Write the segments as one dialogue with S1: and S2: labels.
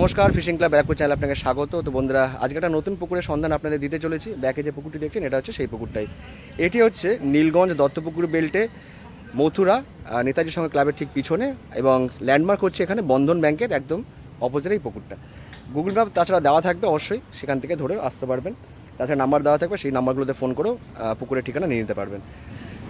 S1: নমস্কার, fishing club Barrackpore চ্যানেলে আপনাকে স্বাগত। তো বন্ধুরা, আজকে একটা নতুন পুকুরের সন্ধান আপনাদের দিতে চলেছি। ব্যাকে যে পুকুরটি দেখছেন এটা হচ্ছে সেই পুকুরটাই। এটি হচ্ছে নীলগঞ্জ দত্তপুকুর বেল্টে মথুরা নেতাজি সংঘ ক্লাবের ঠিক পিছনে, এবং ল্যান্ডমার্ক হচ্ছে এখানে বন্ধন ব্যাংকের একদম অপোজিটে এই পুকুরটা। গুগল ম্যাপ তাছাড়া দেওয়া থাকবে, অবশ্যই সেখান থেকে ধরে আসতে পারবেন। তাছাড়া নাম্বার দেওয়া থাকবে, সেই নাম্বারগুলোতে ফোন করেও পুকুরের ঠিকানা নিয়ে নিতে পারবেন।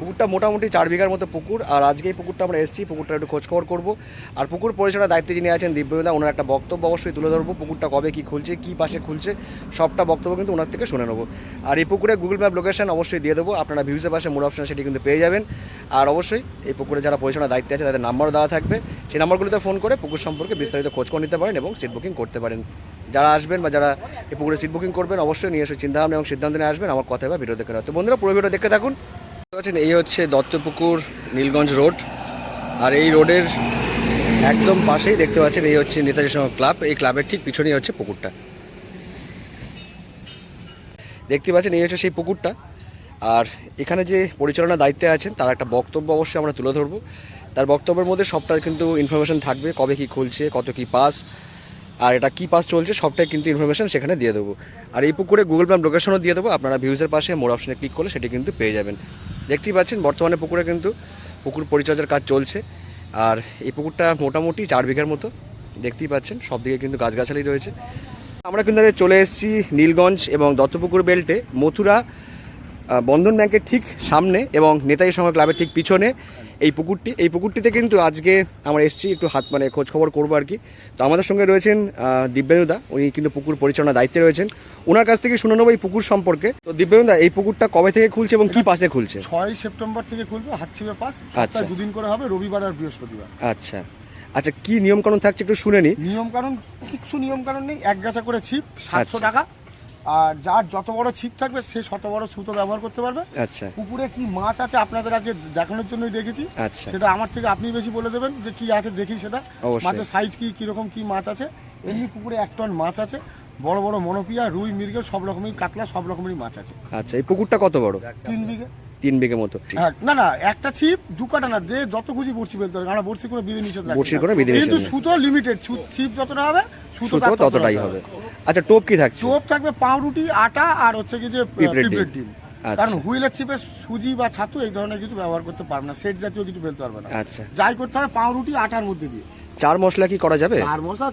S1: পুকুরটা মোটামুটি 4 বিঘার মতো পুকুর। আর আজকে এই পুকুরটা আমরা এসেছি, পুকুরটা একটু খোঁজখবর করবো। আর পুকুর পরিচালনার দায়িত্বে যিনি আছেন দিব্যদা, ওনার একটা বক্তব্য অবশ্যই তুলে ধরবো। পুকুরটা কবে কী খুলছে, কী পাশে খুলছে, সবটা বক্তব্য কিন্তু ওনার থেকে শুনে নেবো। আর এই পুকুরে গুগল ম্যাপ লোকেশন অবশ্যই দিয়ে দেবো, আপনারা ভিউজের পাশে মোর অপশন সেটি কিন্তু পেয়ে যাবেন। আর অবশ্যই এই পুকুরে যারা পরিচালনার দায়িত্বে আছে তাদের নাম্বারও দেওয়া থাকবে, সেই নাম্বারগুলোতে ফোন করে পুকুর সম্পর্কে বিস্তারিত খোঁজ করে নিতে পারেন এবং সিট বুকিং করতে পারেন। যারা আসবেন বা যারা এই পুকুরে সিট বুকিং করবেন, অবশ্যই নিয়ে এসে চিন্তাভাবনা এবং সিদ্ধান্ত নিয়ে আসবেন। আমার কথা বা ভিডিও দেখে নেওয়া। তো বন্ধুরা, পুরো ভিডিও দেখতে থাকুন। এই হচ্ছে দত্তপুকুর নীলগঞ্জ রোড, আর এই রোডের একদম পাশেই দেখতে পাচ্ছেন এই হচ্ছে নেতাজি সংঘ ক্লাব। এই ক্লাবের ঠিক পিছনেই হচ্ছে পুকুরটা দেখতে পাচ্ছেন, এই হচ্ছে সেই পুকুরটা। আর এখানে যে পরিচালনার দায়িত্বে আছেন তার একটা বক্তব্য অবশ্যই আমরা তুলে ধরবো। তার বক্তব্যের মধ্যে সবটা কিন্তু ইনফরমেশন থাকবে, কবে কি খুলছে, কত কি পাস, আর এটা কী পাস চলছে, সবটাই কিন্তু ইনফরমেশন সেখানে দিয়ে দেবো। আর এই পুকুরে গুগল ম্যাপ লোকেশনও দিয়ে দেবো, আপনারা ভিউজের পাশে মোর অপশনে ক্লিক করলে সেটি কিন্তু পেয়ে যাবেন। দেখতেই পাচ্ছেন বর্তমানে পুকুরে কিন্তু পুকুর পরিচর্যার কাজ চলছে। আর এই পুকুরটা মোটামুটি 4 বিঘার মতো। দেখতেই পাচ্ছেন সব দিকে কিন্তু গাছগাছালি রয়েছে। আমরা কিন্তু চলে এসেছি নীলগঞ্জ এবং দত্তপুকুর বেল্টে মথুরা বন্ধন ব্যাংকের ঠিক সামনে এবং নেতাজি সংঘ ক্লাবের ঠিক পিছনে এই পুকুরটিতে কিন্তু আজকে আমরা এসেছি একটু খোঁজ খবর করবো আর কি। তো আমাদের সঙ্গে রয়েছেন দিব্যেন্দুদা, উনি কিন্তু পুকুর পরিচালনার দায়িত্বে রয়েছেন। ওনার কাছ থেকে শুনে নেবো এই পুকুর সম্পর্কে। তো দিব্যেন্দুদা, এই পুকুরটা কবে থেকে খুলছে এবং কি পাশে খুলছে?
S2: 6 সেপ্টেম্বর থেকে খুলবে, হাতছিপে পাস। সপ্তাহে 2 দিন করে হবে, রবিবার আর বৃহস্পতিবার।
S1: আচ্ছা আচ্ছা, কি নিয়মকানুন থাকছে একটু শুনে নি।
S2: নিয়মকানুন কিচ্ছু নিয়মকানুন নেই, এক গাছা করে ছিপ 700 টাকা। আর যার যত বড় ছিপ থাকবে সে তত বড় সুতো ব্যবহার করতে পারবে।
S1: আচ্ছা,
S2: পুকুরে কি মাছ আছে আপনাদের আগে দেখানোর জন্যই দেখেছি।
S1: আচ্ছা,
S2: সেটা আমার থেকে আপনি বেশি বলে দেবেন যে কি আছে দেখি সেটা। মাছের সাইজ কি কিরকম কি মাছ আছে। এমনি পুকুরে 1 টন মাছ আছে, বড় বড় মনোপিয়া, রুই, মৃগেল, সব রকমের কাতলা, সব রকমেরই মাছ আছে।
S1: আচ্ছা, এই পুকুরটা কত বড়?
S2: 3 বিঘে।
S1: 3 বিঘে মতো?
S2: হ্যাঁ, না না, একটা ছিপ 2 কাটা না, যে যত খুশি বড়শি ফেলতে হবে। আমরা বড়শি করে বিধি নিষেধ রাখি,
S1: বড়শি করে বিধি নিষেধ,
S2: কিন্তু সুতো লিমিটেড। ছিপ যতটা হবে সুতো
S1: ততটাই হবে। আচ্ছা, টোপ কি থাকছে?
S2: টোপ থাকবে পাউরুটি, আটা, আর হচ্ছে কি যে পিঁপড়ের ডিম। কারণ হুইলের ছিপে সুজি বা ছাতু এই ধরনের কিছু ব্যবহার করতে পারবে না, সেট জাতীয় কিছু ফেলতে পারবে না।
S1: আচ্ছা,
S2: যাই করতে হবে পাউরুটি আটার মধ্যে দিয়ে।
S1: 4 মশলা কি করা যাবে?
S2: 4 মশলা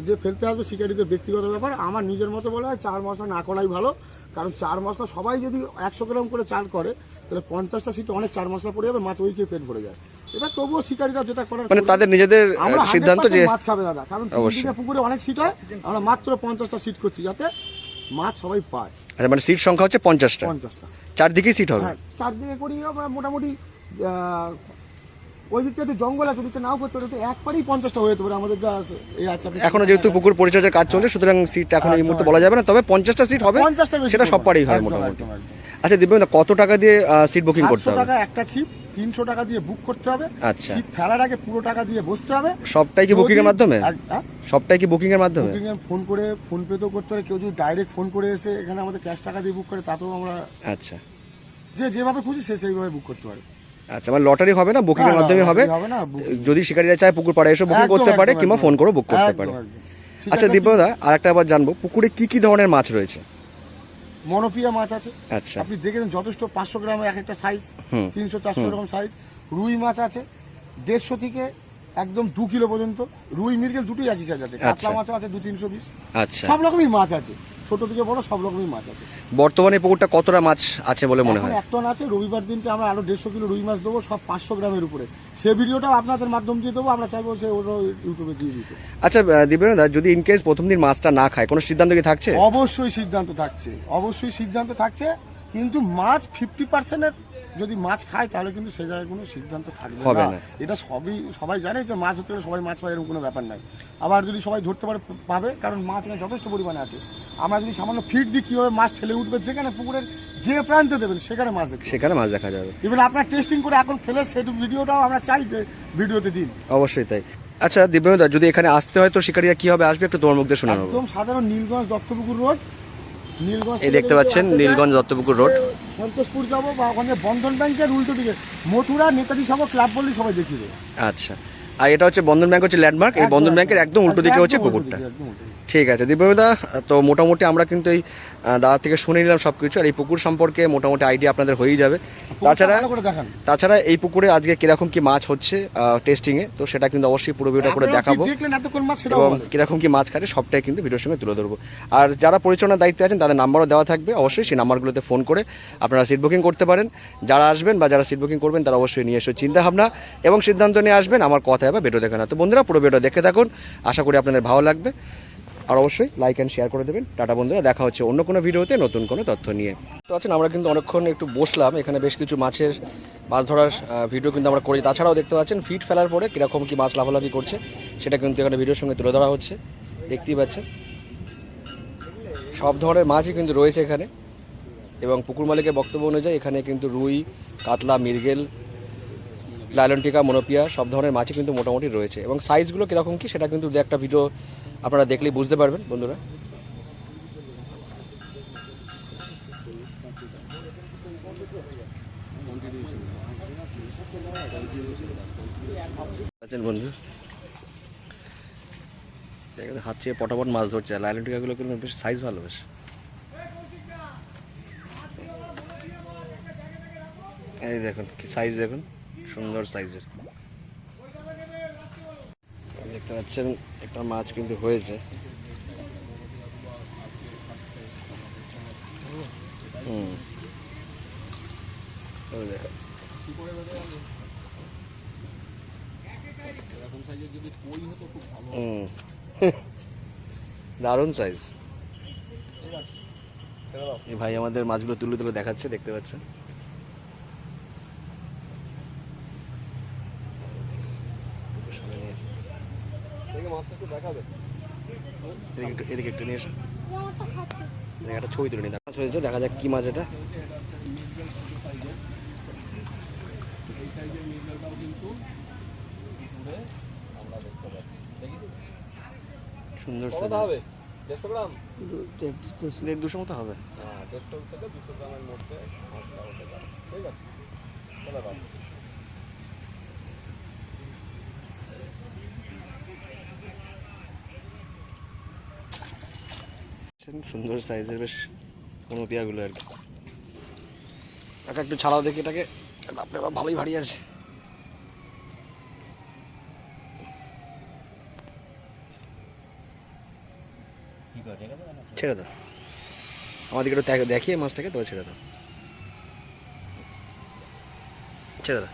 S2: যে ফেলতে হবে শিকারীদের ব্যক্তিগত ব্যাপার। আমার নিজের মতো বলা হয় 4 মশলা না করাই ভালো। কারণ 4 মশলা সবাই যদি 100 গ্রাম করে চাল করে তাহলে 50টা সিটে অনেক 4 মশলা পড়ে যাবে, মাছ ওইকে পেট ভরে যায়। এবার তবুও শিকারীরা যেটা করে,
S1: মানে তাদের নিজেদের সিদ্ধান্ত যে
S2: মাছ খাবে দাদা। কারণ 3 বিঘা পুকুরে অনেক সিট হয়, আমরা মাত্র 50টা সিট করছি যাতে মাছ সবাই পায়।
S1: আচ্ছা, মানে সিট সংখ্যা হচ্ছে 50টা?
S2: 50টা
S1: চারদিকেই সিট হবে?
S2: হ্যাঁ, চারদিকে করি আমরা মোটামুটি। ওই দিকটা জঙ্গল আছে, ওদিকটা নাও করতে পারে, একবারেই 50টা হয়ে যেতে পারে আমাদের যা আছে। এই আছে
S1: এখনো যেহেতু পুকুর পরিচর্যার কাজ চলছে, সুতরাং সিট এখন এই মুহূর্তে বলা যাবে না, তবে 50টা সিট হবে, সেটা সব পারেই হয় মোটামুটি। আচ্ছা দিব্যেন্দু, কত টাকা দিয়ে সিট বুকিং করতে হবে?
S2: 700 টাকা একটা ছিপ, 300 টাকা দিয়ে বুক করতে হবে।
S1: আচ্ছা,
S2: ছিপ ফেলার আগে পুরো টাকা দিয়ে বসতে হবে।
S1: সবটাই কি বুকিং এর মাধ্যমে? সবটাই কি বুকিং এর মাধ্যমে?
S2: বুকিং এ ফোন করে, ফোন পে তো করতে পারে, কেউ যদি ডাইরেক্ট ফোন করে এসে এখানে আমাদের ক্যাশ টাকা দিয়ে বুক করে তাতেও আমরা।
S1: আচ্ছা,
S2: যেভাবে খুশি সে সেইভাবে বুক করতে পারে।
S1: আচ্ছা, মানে লটারি হবে না, বুকিং এর মাধ্যমে হবে। যদি শিকারীরা চায় পুকুর পাড়ে এসে বুকিং করতে পারে, কিংবা ফোন করে বুক করতে পারে। আচ্ছা দিব্যদা, আরেকটা আবার জানবো, পুকুরে কি কি ধরনের মাছ রয়েছে?
S2: মনোপিয়া মাছ আছে।
S1: আচ্ছা,
S2: আপনি দেখেছেন যথেষ্ট, 500 গ্রামের এক একটা সাইজ, 300-400 এরকম সাইজ। রুই মাছ আছে 150 থেকে একদম 2 কিলো পর্যন্ত। রুই, মৃগেল দুটোই একই সাইজ আছে। কাতলা মাছ আছে 200-320।
S1: আচ্ছা,
S2: সব রকমই মাছ আছে, ছোট থেকে বড় সব রকমই মাছ আছে।
S1: বর্তমানে পুকুরটা কতটা মাছ আছে বলে মনে হয়?
S2: 1 টন আছে। রবিবার দিনকে আমরা আরো 150 কিলো রুই মাছ দেবো, সব 500 গ্রামের উপরে। সে ভিডিওটাও আপনাদের মাধ্যম দিয়ে দেবো, আমরা চাইবো সে ওটা ইউটিউবে দিয়ে দিতে।
S1: আচ্ছা দিব্যেন্দু, যদি ইন কেস প্রথম দিন মাছটা না খায়, কোনো সিদ্ধান্ত কি থাকছে?
S2: অবশ্যই সিদ্ধান্ত থাকছে, অবশ্যই সিদ্ধান্ত থাকছে, কিন্তু মাছ 50% যদি মাছ খায় তাহলে কিন্তু সে জায়গায় কোনো সিদ্ধান্ত থাকবে না। এটা সবাই জানে যে মাছ ধরতে গেলে সবাই মাছ পায়, এরকম কোনো ব্যাপার নাই। আবার যদি সবাই ধরতে পাবে, কারণ মাছ এখানে যথেষ্ট পরিমাণে আছে। আমরা যদি সামান্য ফিট দিই, কিভাবে মাছ ঠেলে উঠবে, যেখানে পুকুরের যে প্রান্তে দেবেন সেখানে মাছ দেখা যাবে। ইভেন আপনার টেস্টিং করে এখন ফেলে সেই ভিডিওটাও আমরা চাই যে ভিডিওতে দিন।
S1: অবশ্যই তাই। আচ্ছা দিব্যেন্দু, যদি এখানে আসতে হয় তো শিকারীরা কিভাবে আসবে একটু তোমার মুখ দিয়ে শোনাবো।
S2: একদম সাধারণ নীলগঞ্জ দত্তপুকুর রোড,
S1: এই দেখতে পাচ্ছেন নীলগঞ্জ দত্তপুকুর রোড।
S2: সন্তোষপুর যাবো বা ওখানে বন্ধন ব্যাংকের উল্টো দিকে মথুরা নেতাজি সংঘ ক্লাব বললে সবাই দেখিয়ে দেবে।
S1: আচ্ছা, আর এটা হচ্ছে বন্ধন ব্যাংক হচ্ছে ল্যান্ডমার্ক, এই বন্ধন ব্যাংকের একদম উল্টো দিকে হচ্ছে পুকুরটা। ঠিক আছে দীপকদা, তো মোটামুটি আমরা কিন্তু এই দাদা থেকে শুনে নিলাম সব কিছু, আর এই পুকুর সম্পর্কে মোটামুটি আইডিয়া আপনাদের হয়েই যাবে। তাছাড়া এই পুকুরে আজকে কিরকম কি মাছ হচ্ছে টেস্টিংয়ে, তো সেটা কিন্তু অবশ্যই পুরো ভিডিওটা করে দেখাবো, এবং কিরকম কি মাছ খাচ্ছে সবটাই কিন্তু ভিডিওর সঙ্গে তুলে ধরবো। আর যারা পরিচালনার দায়িত্বে আছেন তাদের নাম্বারও দেওয়া থাকবে, অবশ্যই সেই নাম্বারগুলোতে ফোন করে আপনারা সিট বুকিং করতে পারেন। যারা আসবেন বা যারা সিট বুকিং করবেন তারা অবশ্যই নিয়ে এসে চিন্তা ভাবনা এবং সিদ্ধান্ত নিয়ে আসবেন, আমার কথা বা ভিডিও দেখে না। তো বন্ধুরা পুরো ভিডিও দেখে থাকুন, আশা করি আপনাদের ভালো লাগবে, আর অবশ্যই লাইক অ্যান্ড শেয়ার করে দেবেন। টাটা বন্ধুরা, দেখা হচ্ছে অন্য কোনো ভিডিওতে নতুন কোনো তথ্য নিয়ে। তো আছেন আমরা কিন্তু অনেকক্ষণ একটু বসলাম, এখানে বেশ কিছু মাছের মাছ ধরার ভিডিও কিন্তু আমরা করি। তাছাড়াও দেখতে পাচ্ছেন ফিট ফেলার পরে কীরকম কি মাছ লাফালাফি করছে সেটা কিন্তু এখানে ভিডিওর সঙ্গে তুলে ধরা হচ্ছে, দেখতেই পাচ্ছেন। সব ধরনের মাছই কিন্তু রয়েছে এখানে, এবং পুকুর মালিকের বক্তব্য অনুযায়ী এখানে কিন্তু রুই, কাতলা, মৃগেল, লাইলনটিকা, মনোপিয়া সব ধরনের মাছই কিন্তু মোটামুটি রয়েছে, এবং সাইজগুলো কীরকম কি সেটা কিন্তু দু একটা ভিডিও আপনারা দেখলেই বুঝতে পারবেন বন্ধুরা। আছেন বন্ধু, হাত চেয়ে পটাপট মাছ ধরছে, আর লাইলনটিকাগুলো কিন্তু বেশ সাইজ ভালো, বেশ এই দেখুন কি সাইজ, দেখুন সুন্দর সাইজের দেখতে পাচ্ছেন। একটা মাছ কিন্তু হয়েছে, দেখো দারুণ সাইজ। এই ভাই আমাদের মাছগুলো তুলে তুলে দেখাচ্ছে, দেখতে পাচ্ছেন। এদিকে একটু নিয়ে এসো, একটা ছবি তুলে নিই। মাছ হয়েছে, দেখা যাক কি মাছ এটা। সুন্দর সাইজ, 150 গ্রাম, 150 মতো হবে। সুন্দর সাইজের বেশ মনোপিয়াগুলো আর কি। একটু ছাড়াও দেখি এটাকে, বাপরে বাপ ভালোই ভারী আছে। ছেড়ে দাও, আমাদেরকে একটু দেখিয়ে মাছটাকে, তবে ছেড়ে দাও, ছেড়ে দাও।